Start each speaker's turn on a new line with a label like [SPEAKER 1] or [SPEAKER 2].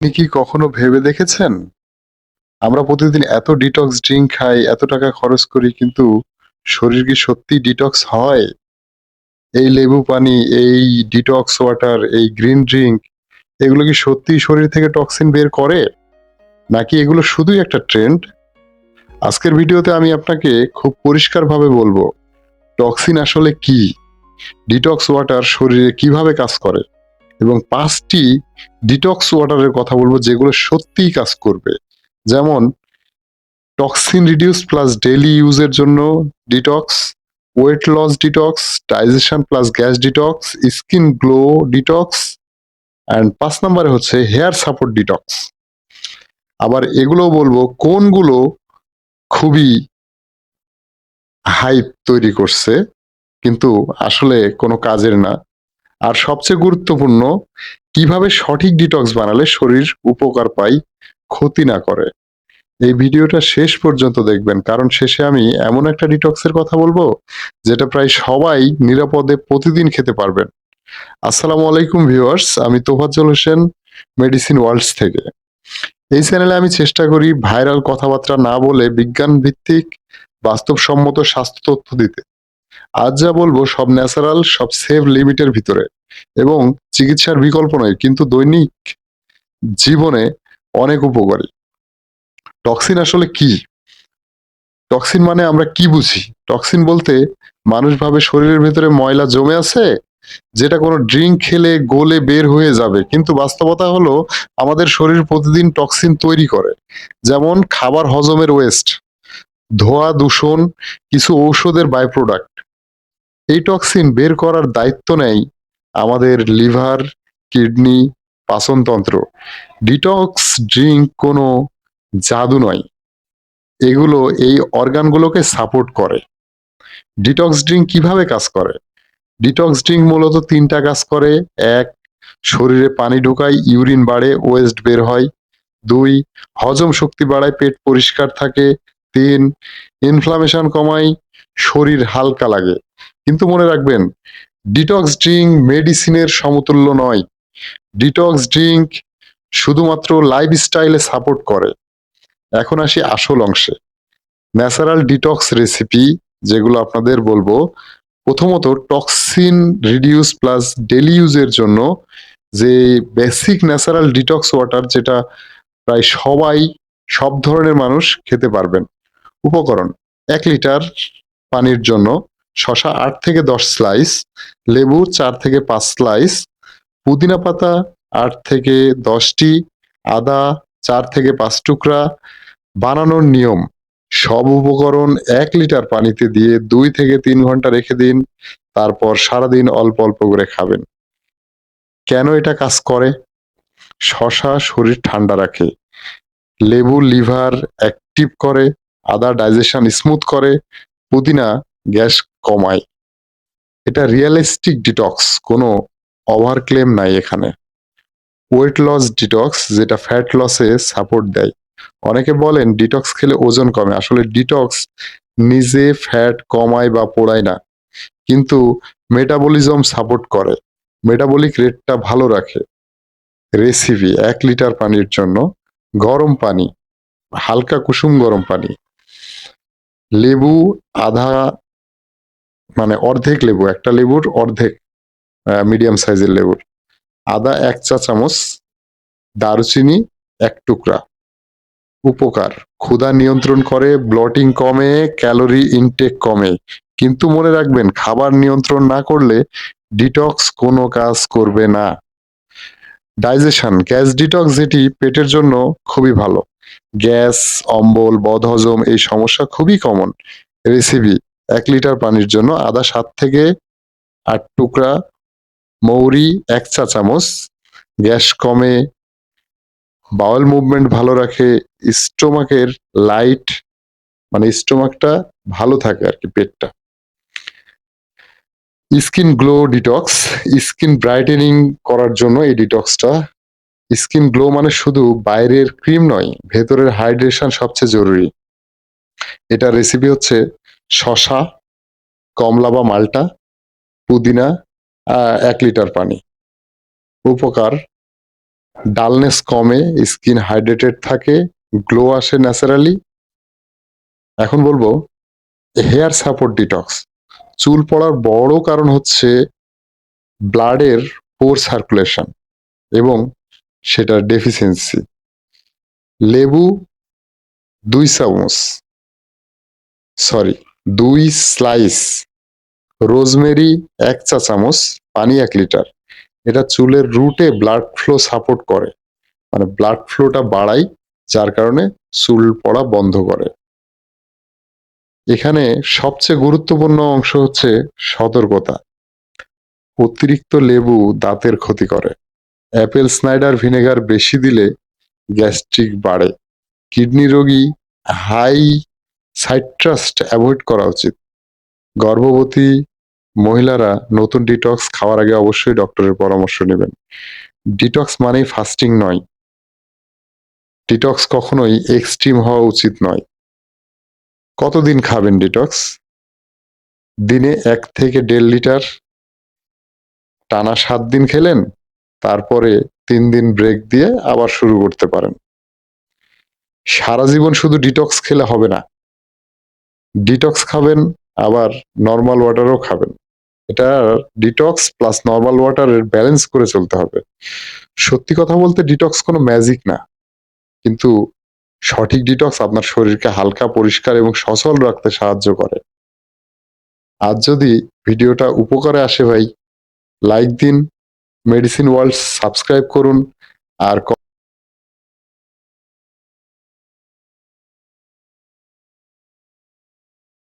[SPEAKER 1] আপনি কি কখনো ভেবে দেখেছেন? আমরা প্রতিদিন এত ডিটক্স ড্রিংক খাই, এত টাকা খরচ করি কিন্তু শরীর কি সত্যিই ডিটক্স হয়? এই লেবু পানি, এই ডিটক্স ওয়াটার, এই গ্রিন ড্রিংক এগুলো কি সত্যিই শরীর থেকে টক্সিন বের করে? নাকি এগুলো শুধুই একটা ট্রেন্ড? আজকের ভিডিওতে আমি আপনাকে খুব পরিষ্কারভাবে বলবো, টক্সিন আসলে কি? ডিটক্স ওয়াটার শরীরে কিভাবে কাজ করে? এবং ৫ টি ডিটক্স ওয়াটারের কথা বলবো যেগুলো সত্যিই কাজ করবে। যেমন টক্সিন রিডিউস প্লাস ডেইলি ইউজের জন্য detox, weight loss detox, digestion plus gas detox, skin glow detox and ৫ নম্বরে হচ্ছে হেয়ার সাপোর্ট ডিটক্স। আবার এগুলোও বলবো কোনগুলো খুবই হাইপ তৈরি করছে কিন্তু আসলে কোনো কাজের না। আর সবচেয়ে গুরুত্বপূর্ণ কিভাবে সঠিক ডিটক্স বানালে শরীর উপকার পায়, ক্ষতি না করে। এই ভিডিওটা শেষ পর্যন্ত দেখবেন কারণ শেষে আমি এমন একটা ডিটক্সের কথা বলবো যেটা প্রায় সবাই নিরাপদে প্রতিদিন খেতে পারবেন। আসসালামু আলাইকুম ভিউয়ার্স, আমি তোফাজ্জল হোসেন মেডিসিন ওয়ার্ল্ডস থেকে। এই চ্যানেলে আমি চেষ্টা করি ভাইরাল কথাবার্তা না বলে বিজ্ঞান ভিত্তিক বাস্তবসম্মত স্বাস্থ্য তথ্য দিতে। আজ যা বলবো সব ন্যাচারাল, সব সেফ লিমিটের ভিতরে এবং চিকিৎসার বিকল্প নয় কিন্তু দৈনিক জীবনে অনেক উপকারী। টক্সিন আসলে কি? টক্সিন মানে আমরা কি বুঝি? টক্সিন বলতে মানুষ ভাবে শরীরের ভেতরে ময়লা জমে আছে, যেটা কোনো ড্রিংক খেলে গলে বের হয়ে যাবে। কিন্তু বাস্তবতা হলো আমাদের শরীর প্রতিদিন টক্সিন তৈরি করে। যেমন খাবার হজমের ওয়েস্ট, ধোঁয়া, দূষণ, কিছু ঔষধের বাই প্রোডাক্ট। এই টক্সিন বের করার দায়িত্ব নেয় আমাদের লিভার, কিডনি, পাচনতন্ত্র। ডিটক্স ড্রিংক কোনো জাদু নয়। এগুলো এই অর্গানগুলোকে সাপোর্ট করে। ডিটক্স ড্রিংক কিভাবে কাজ করে? ডিটক্স ড্রিংক মূলত ৩ টা কাজ করে। ১. শরীরে পানি ঢোকায়, ইউরিন বাড়ে, ওয়েস্ট বের হয়। ২. হজম শক্তি বাড়ায়, পেট পরিষ্কার থাকে। ৩. ইনফ্লামেশন কমায়, শরীর হালকা লাগে। কিন্তু মনে রাখবেন, ডিটক্স ড্রিংক মেডিসিনের সমতুল্য নয়। ডিটক্স ড্রিংক শুধুমাত্র লাইফস্টাইলে সাপোর্ট করে। এখন আসি আসল অংশে। ন্যাচারাল ডিটক্স রেসিপি যেগুলো আপনাদের বলবো, প্রথমত টক্সিন রিডিউস প্লাস ডেলি ইউজের জন্য যে বেসিক ন্যাচারাল ডিটক্স ওয়াটার যেটা প্রায় সবাই, সব ধরনের মানুষ খেতে পারবেন। উপকরণ: ১ লিটার পানির জন্য শসা ৮ থেকে ১০ স্লাইস, লেবু ৪ থেকে ৫ স্লাইস, পুদিনা পাতা ৮ থেকে ১০টি, আদা ৪ থেকে ৫ টুকরা। বানানোর নিয়ম: সব উপকরণ ১ লিটার পানিতে দিয়ে ২ থেকে ৩ ঘন্টা রেখে দিন। তারপর সারাদিন অল্প অল্প করে খাবেন। কেন এটা কাজ করে? শসা শরীর ঠান্ডা রাখে, লেবু লিভার অ্যাক্টিভ করে, আদা ডাইজেশন স্মুথ করে, পুদিনা গ্যাস কমায়। এটা রিয়ালিস্টিক ডিটক্স, কোনো ওভার ক্লেম নাই এখানে। ওয়েট লস ডিটক্স যেটা ফ্যাট লসে সাপোর্ট দেয়। অনেকে বলেন ডিটক্স খেলে ওজন কমে। আসলে ডিটক্স নিজে ফ্যাট কমায় বা পোড়ায় না, কিন্তু মেটাবলিজম সাপোর্ট করে, মেটাবলিক রেটটা ভালো রাখে। রেসিপি: ১ লিটার পানির জন্য গরম পানি, হালকা কুসুম গরম পানি, লেবু আধা, মানে অর্ধেক লেবু, একটা লেবুর অর্ধেক, মিডিয়াম সাইজের লেবুর, আদা ১ চা চামচ, দারুচিনি ১ টুকরা। উপকার: ক্ষুধা নিয়ন্ত্রণ করে, ব্লটিং কমে, ক্যালোরি ইনটেক কমে। কিন্তু মনে রাখবেন, খাবার নিয়ন্ত্রণ না করলে ডিটক্স কোনো কাজ করবে না। ডাইজেশন: গ্যাস ডিটক্স যেটি পেটের জন্য খুবই ভালো। গ্যাস, অম্বল, বদহজম এই সমস্যা খুবই কমন। রেসিপি: ১ লিটার পানির জন্য আদা ৭ থেকে ৮ টুকরা, মৌরি ১ চা চামচ, গ্যাস কমে, বাওয়েল মুভমেন্ট ভালো রাখে, স্টোমাকের লাইট, মানে স্টোমাকটা ভালো থাকে আরকি, পেটটা। Skin glow detox: skin brightening করার জন্য এই ডিটক্সটা। স্কিন গ্লো মানে শুধু বাইরের ক্রিম নয়, ভেতরের হাইড্রেশন সবচেয়ে জরুরি। এটা রেসিপি হচ্ছে শসা, কমলা বা মাল্টা, পুদিনা, ১ লিটার পানি। উপকার: ডালনেস কমে, স্কিন হাইড্রেটেড থাকে, গ্লো আসে ন্যাচারালি। এখন বলবো হেয়ার সাপোর্ট ডিটক্স। চুল পড়ার বড় কারণ হচ্ছে ব্লাডের পোর সার্কুলেশন এবং সেটার ডেফিসিয়েন্সি। লেবু 2 চামচ, সরি 2 স্লাইস, রোজমেরি 1 চা চামচ, পানি 1 লিটার। এটা চুলের রুটে ব্লাড ফ্লো সাপোর্ট করে, মানে ব্লাড ফ্লোটা বাড়ায়, যার কারণে চুল পড়া বন্ধ করে। এখানে সবচেয়ে গুরুত্বপূর্ণ অংশ হচ্ছে সতর্কতা। অতিরিক্ত লেবু দাঁতের ক্ষতি করে। অ্যাপেল স্নাইডার ভিনেগার বেশি দিলে গ্যাস্ট্রিক বাড়ে। কিডনি রোগী হাই সাইট্রাস্ট অ্যাভয়েড করা উচিত। গর্ভবতী মহিলারা নতুন ডিটক্স খাওয়ার আগে অবশ্যই ডক্টরের পরামর্শ নেবেন। ডিটক্স মানেই ফাস্টিং নয়। ডিটক্স কখনোই এক্সট্রিম হওয়া উচিত নয়। কতদিন খাবেন ডিটক্স? দিনে 1 থেকে 1.5 লিটার। টানা 7 দিন খেলেন, তারপরে 3 দিন ব্রেক দিয়ে আবার শুরু করতে পারেন। সারা জীবন শুধু ডিটক্স খেলে হবে না। ডিটক্স খাবেন, আবার নরমাল ওয়াটারও খাবেন। এটা ডিটক্স প্লাস নরমাল ওয়াটারের ব্যালেন্স করে চলতে হবে। সত্যি কথা বলতে ডিটক্স কোনো ম্যাজিক না, কিন্তু সঠিক ডিটক্স আপনার শরীরকে হালকা, পরিষ্কার এবং সচল রাখতে সাহায্য করে। আজ যদি ভিডিওটা উপকারে আসে ভাই, লাইক দিন, মেডিসিন ওয়ার্ল্ড সাবস্ক্রাইব করুন, আর